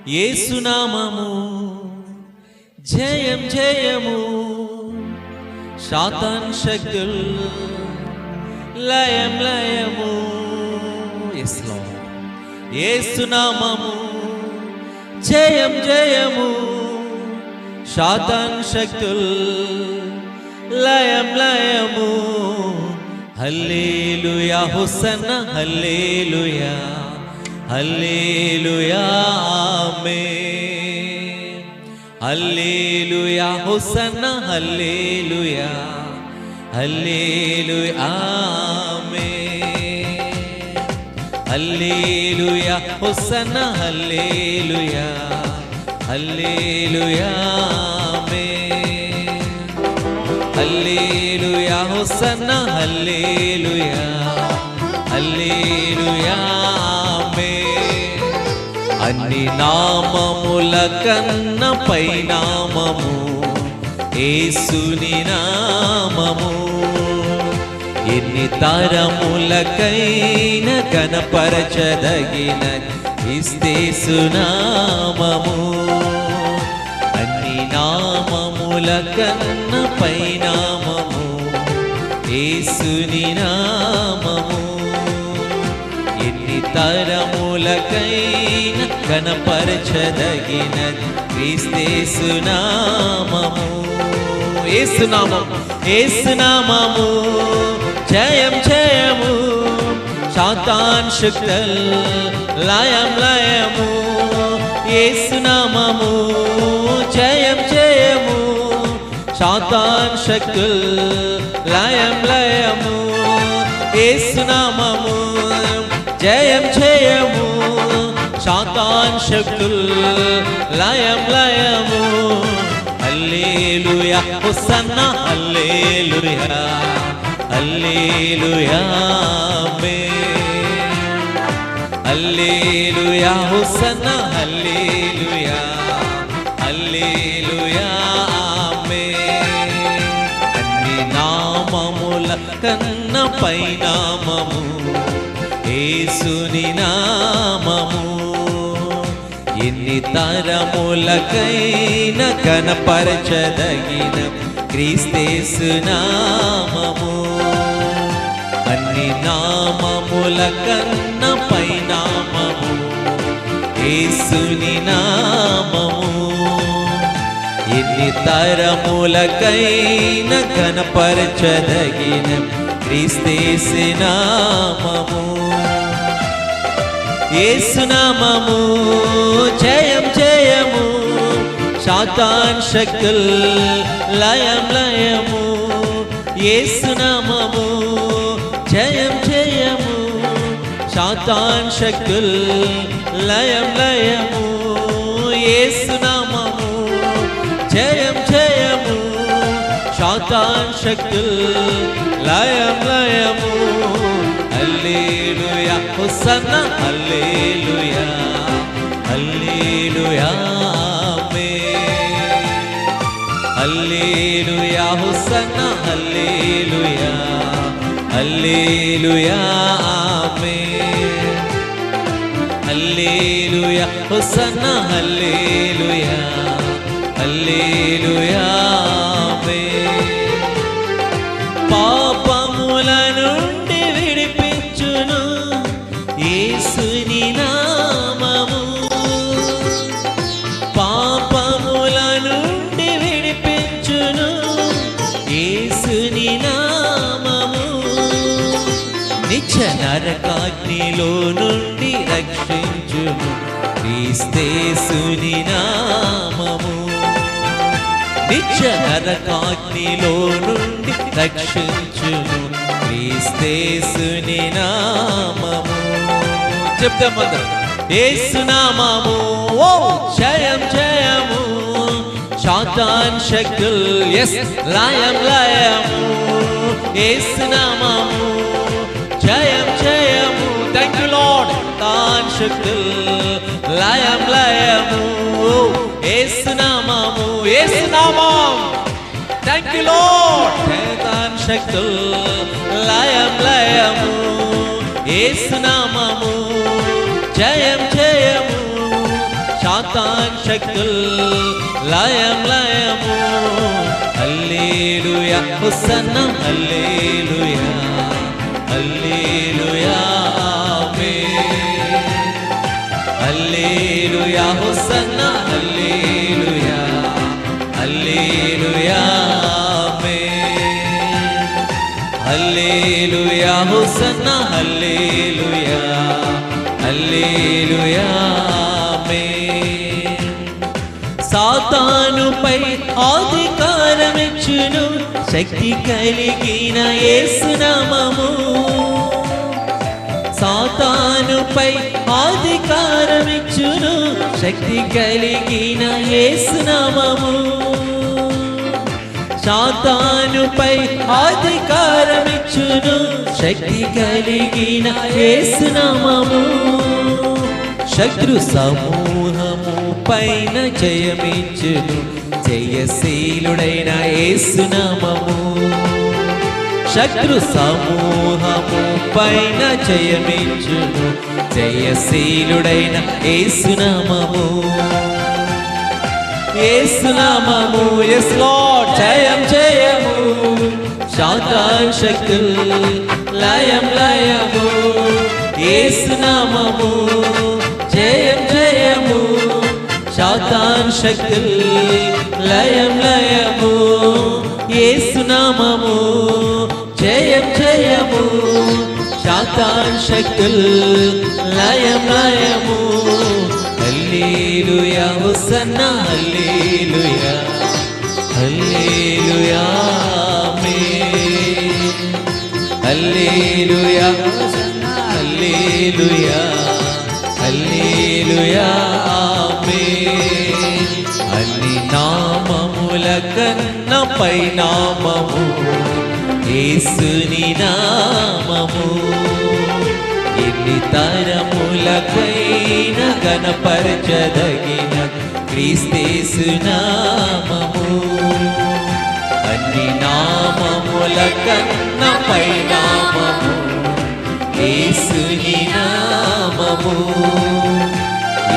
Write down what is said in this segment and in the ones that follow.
యేసునామము జయం జయము, సాతాన్ శక్తుల్ లయం లయము. yes Lord. యేసునామము జయం జయము, సాతాన్ శక్తుల్ లయం లయము. హల్లెలూయా హోసన్న హల్లెలూయా హల్లెలూయా ఆమేన్. హల్లెలూయా హోసన్న హల్లెలూయా హల్లెలూయా ఆమేన్. హల్లెలూయా హోసన్న హల్లెలూయా హల్లెలూయా ఆమేన్. హల్లెలూయా హోసన్న హల్లెలూయా హల్లెలూయా ఆమేన్. అన్ని నామముల కన్న పై నామము యేసుని నామము. ఎన్ని తరములకైన కనపరచదగిన యేసు నామము. అన్ని నామముల కన్న పై నామము యేసుని నామము. ఎన్ని తరములకైన కనపరచదగిన క్రీస్తు నామము. యేసునామము యేసునామము జయం జయము, సాతాన్ శక్తుల్ లయం లయము. యేసునామము జయం జయము, సాతాన్ శక్తుల్ లయం లయము. యేసునామము జయం జయము, సాతాన్ శక్తుల్ లయం లయము. హల్లెలూయా హోసన్న హల్లెలూయా హల్లెలూయా ఆమేన్. హల్లెలూయా హోసన్న హల్లెలూయా హల్లెలూయా ఆమేన్. అన్ని నామముల కన్న పై నామము యేసుని నామము. ఎన్ని తరములకైన కనపరచదగిన క్రీస్తు నామము. అన్ని నామముల కన్న పై నామము యేసుని నామము. ఎన్ని తరములకైన కనపరచదగిన క్రీస్తు నామము. యేసునామము జయం జయము, సాతాన్ శక్తుల్ లయం లయము. యేసునామము జయం జయము, సాతాన్ శక్తుల్ లయం లయము. యేసునామము జయం జయము, సాతాన్ శక్తుల్ లయం లయము. హల్లెలూయా హోసన్న హల్లెలూయా హల్లెలూయా ఆమేన్. హల్లెలూయా హోసన్న హల్లెలూయా హల్లెలూయా ఆమేన్. హల్లెలూయా హోసన్న హల్లెలూయా హల్లెలూయా ఆమేన్. పాపముల నుండి విడిపించును యేసుని నామము. పాపముల నుండి విడిపించును యేసుని నామము. నిత్య నరకాగ్నిలో నుండి రక్షించును క్రీస్తు నామము. నిత్య నరకాగ్నిలో నుండి రక్షించును క్రీస్తు నామము. చెప్తామందరం యేసునామము ఓ జయం జయము, సాతాన్ శక్తుల్ లయం లయము. యేసునామము జయం జయము. Thank you Lord. సాతాన్ శక్తుల్ లయం లయము. యేసునామము యేసునామం. Thank you Lord. సాతాన్ శక్తుల్ లయం లయము. యేసునామము జయం జయము, శాతాన్ శక్తుల్ లయం లయము. Hallelujah hosanna hallelujah hallelujah amen. Hallelujah hosanna hallelujah hallelujah amen. Hallelujah hosanna hallelujah hallelujah amen. సాతానుపై అధికారమిచ్చును శక్తి కలిగిన యేసు నామము. సాతానుపై అధికారమిచ్చును శక్తి కలిగిన యేసు నామము. సాతానుపై అధికారమిచ్చును శక్తి కలిగిన యేసు నామము. శత్రు సమూహము పైన జయమిచ్చును జయశీలుడైన యేసు నామము. శత్రు సమూహము పైన జయమిచ్చును జయశీలుడైన యేసు నామము. యేసు నామము yes Lord జయం జయము. శాతాన్ శక్తుల్ లయం లయము. యేసు నామము జయం జయము. శాతాన్ శక్తుల్ లయం లయము. యేసు నామము జయం జయము. శాతాన్ శక్తుల్ లయం లయము. Hallelujah hosanna hallelujah hallelujah amen. Hallelujah hosanna hallelujah hallelujah ఆమేన్. అన్ని నామముల కన్నా పై నామము యేసుని నామము. ఎన్ని తరములకైన గణపరచదగిన క్రీస్తేసు నామము. అన్ని నామముల కన్నా పై నామము యేసుని నామము.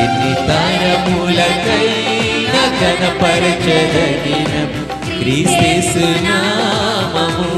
ఎన్ని తరములకైన గణపరచదగిన క్రీస్తేసు నామము.